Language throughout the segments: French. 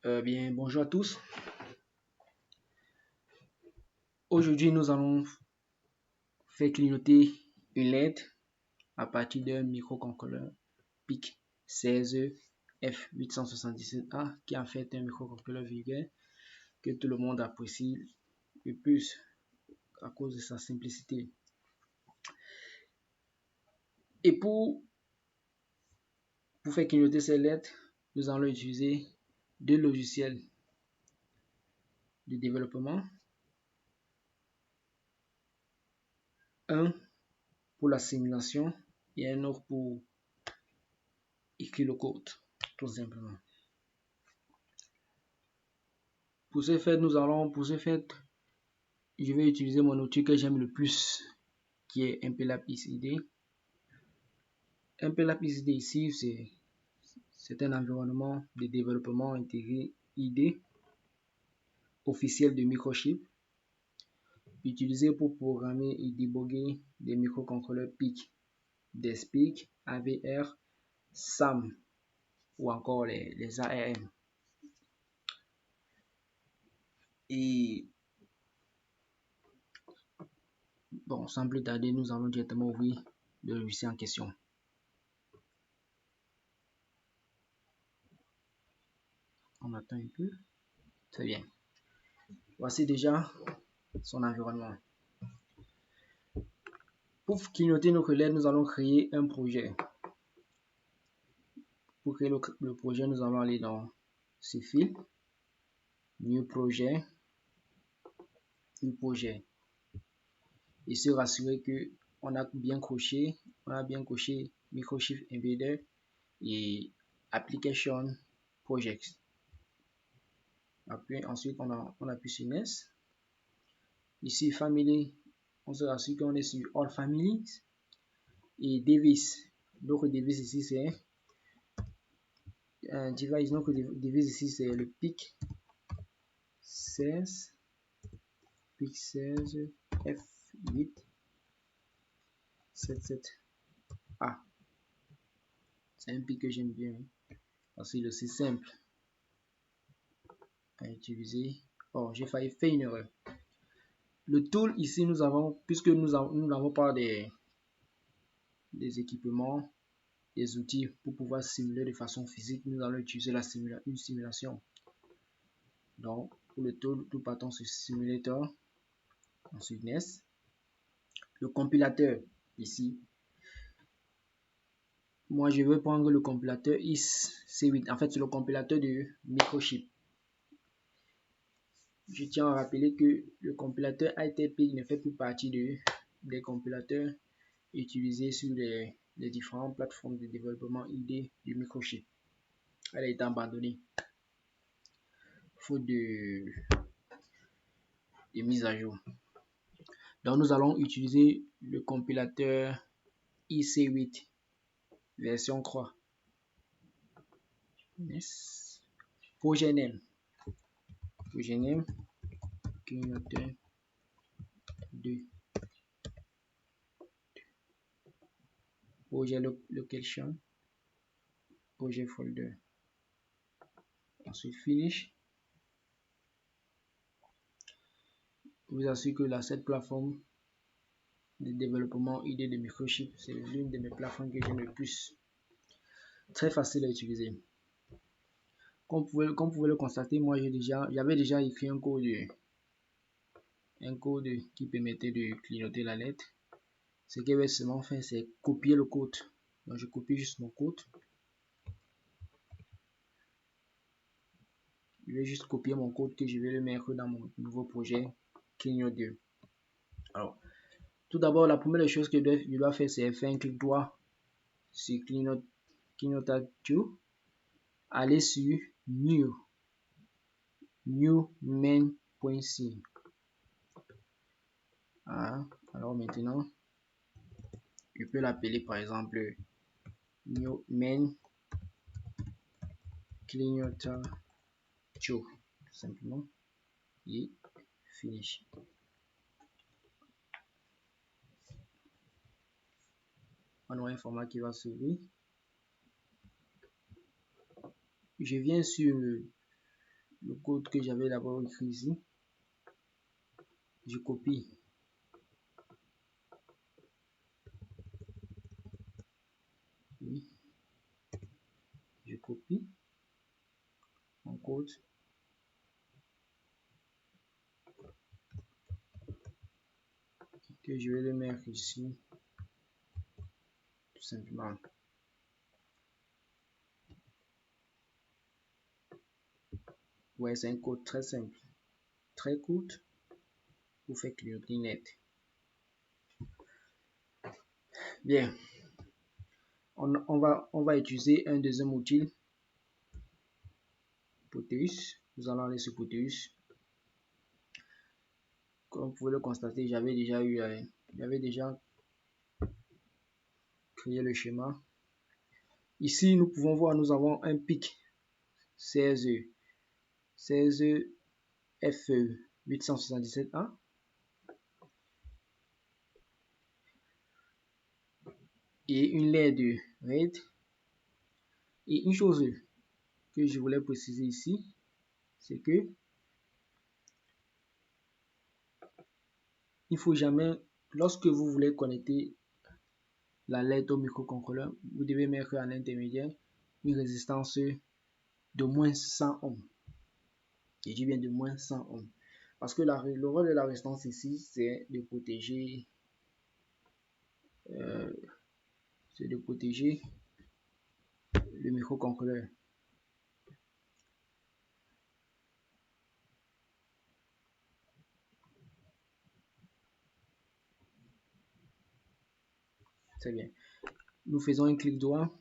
Bonjour à tous. Aujourd'hui, nous allons faire clignoter une LED à partir d'un microcontrôleur PIC 16F877A qui est en fait un microcontrôleur vulgaire que tout le monde apprécie le plus à cause de sa simplicité. Et pour faire clignoter ces LED, nous allons utiliser deux logiciels de développement. Un pour la simulation et un autre pour écrire le code, tout simplement. Pour ce faire, je vais utiliser mon outil que j'aime le plus, qui est MPLAPIS IDE. MPLAPIS IDE ici, c'est un environnement de développement intégré IDE officiel de microchip, utilisé pour programmer et débugger des microcontrôleurs PIC, DSPIC, AVR, SAM ou encore les ARM. Et bon, sans plus tarder, nous allons directement ouvrir le logiciel en question. On attend un peu. Très bien. Voici déjà son environnement. Pour clignoter nos relais, nous allons créer un projet. Pour créer le projet, nous allons aller dans ce fil, New Projet, et se rassurer que on a bien coché Microchip Embedded et Application Projects. Après, ensuite, on appuie sur Next. Ici, Family, on se rassure qu'on est sur All Families. Et Device, notre device ici, c'est un device, notre device ici, c'est le PIC 16 F877A. C'est un PIC que j'aime bien parce qu'il est aussi simple à utiliser. Oh, j'ai failli faire une erreur. Le tool ici, nous avons, puisque nous n'avons pas des équipements, des outils pour pouvoir simuler de façon physique, nous allons utiliser une simulation. Donc, pour le tool, nous partons sur Simulator, ensuite Next. Le compilateur ici, moi je veux prendre le compilateur IC8. En fait, c'est le compilateur de microchip. Je tiens à rappeler que le compilateur ITP ne fait plus partie des compilateurs utilisés sur les différentes plateformes de développement IDE du microchip. Elle a été abandonnée faute de mise à jour. Donc nous allons utiliser le compilateur IC8 version 3. Yes. Projet name clignoteur 2. Projet location, projet folder. Ensuite finish. Vous assure que cette plateforme de développement IDE de microchip, c'est l'une de mes plateformes que j'aime le plus. Très facile à utiliser. Comme vous pouvez le constater, moi j'avais déjà écrit un code qui permettait de clignoter la lettre. Ce que je vais seulement faire, c'est copier le code. Donc je copie juste mon code. Je vais juste copier mon code que je vais le mettre dans mon nouveau projet Clignote 2. Alors, tout d'abord, la première chose que je dois faire, c'est faire un clic droit sur Clignote 2, aller sur New main.c. Alors maintenant, je peux l'appeler par exemple New main Clignote 2, tout simplement, et finish. On aura un format qui va s'ouvrir. Je viens sur le code que j'avais d'abord écrit ici. Je copie. Oui. Je copie mon code. Que je vais le mettre ici. Tout simplement. Ouais, c'est un code très simple. Très court. Pour faire clignoter net. Bien. On va utiliser un deuxième outil. Proteus. Nous allons aller sur Proteus. Comme vous pouvez le constater, j'avais déjà créé le schéma. Ici, nous pouvons voir, nous avons un pic CSE FE 877A. Et une layer de RAID. Et une chose que je voulais préciser ici, c'est que il faut jamais, lorsque vous voulez connecter la LED au microcontrôleur, vous devez mettre à l'intermédiaire une résistance de moins 100 ohms. Et je dis bien de moins 100 ohms. Parce que le rôle de la résistance ici, c'est de protéger le microcontrôleur. Très bien. Nous faisons un clic droit.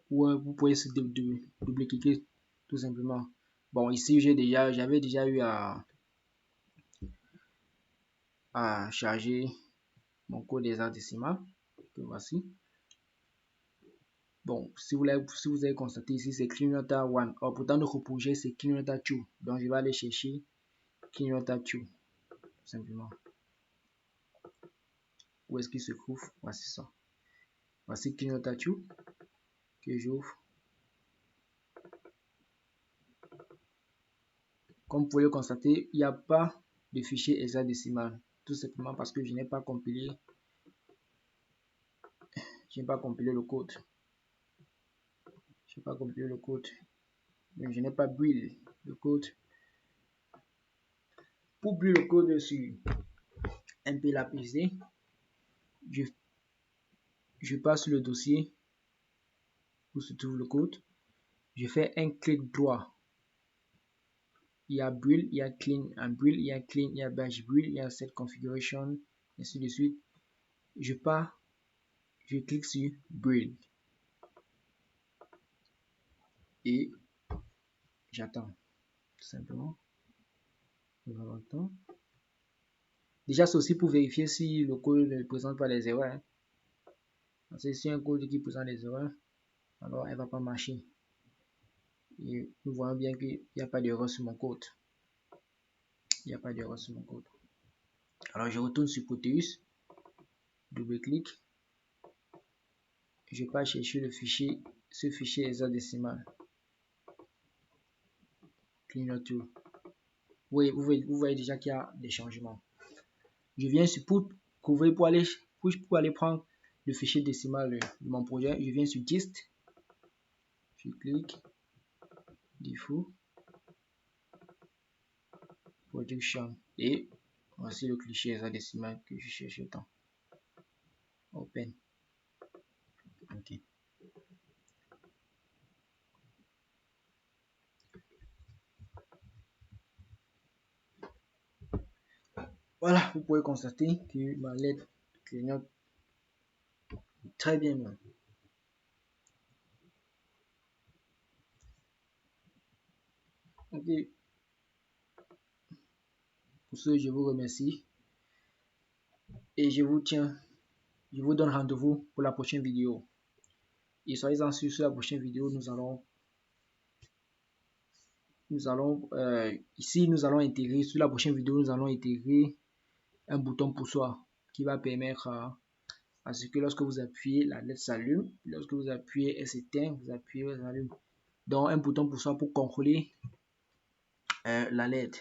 Ou vous pouvez double-cliquer tout simplement. Bon, ici, j'avais déjà eu à charger mon code hexadécimal. Que voici. Bon, si vous avez constaté ici, c'est Cleanota 1. Or, pourtant, notre projet, c'est Cleanota 2. Donc, je vais aller chercher Cleanota 2. Tout simplement. Où est-ce qu'il se trouve? Voici ça. Voici Cleanota 2 que j'ouvre. Comme vous pouvez le constater, il n'y a pas de fichier hexadécimal. Tout simplement parce que je n'ai pas compilé. Je n'ai pas compilé le code. Je n'ai pas compilé le code. Donc, je n'ai pas build le code. Pour build le code sur MPLAPC, je passe sur le dossier où se trouve le code. Je fais un clic droit. Il y a build, il y a clean, un build, il y a clean, il y a bash build, il y a set configuration, ainsi de suite. Je clique sur build et j'attends tout simplement. Déjà, c'est aussi pour vérifier si le code ne présente pas des erreurs. Parce que si un code qui présente des erreurs, alors elle ne va pas marcher. Et nous voyons bien qu'il n'y a pas d'erreur sur mon code. Il n'y a pas d'erreur sur mon code. Alors je retourne sur Proteus, double-clic. Je vais chercher ce fichier hexadécimal. Cleanout. Oui, vous voyez déjà qu'il y a des changements. Je viens sur pour aller prendre le fichier décimal de mon projet. Je viens sur dist. Je clique. Default. Production. Et voici le fichier hexadécimal que je cherche tant. Open. Ok. Voilà, vous pouvez constater que ma LED clignote très bien. Ok. Pour ce, je vous remercie. Et je vous donne rendez-vous pour la prochaine vidéo. Et soyez-en sûrs, sur la prochaine vidéo, nous allons intégrer, sur la prochaine vidéo, nous allons intégrer un bouton poussoir qui va permettre à ce que lorsque vous appuyez, la LED s'allume. Lorsque vous appuyez, elle s'éteint, vous appuyez, elle s'allume. Donc un bouton pour ça pour contrôler la LED.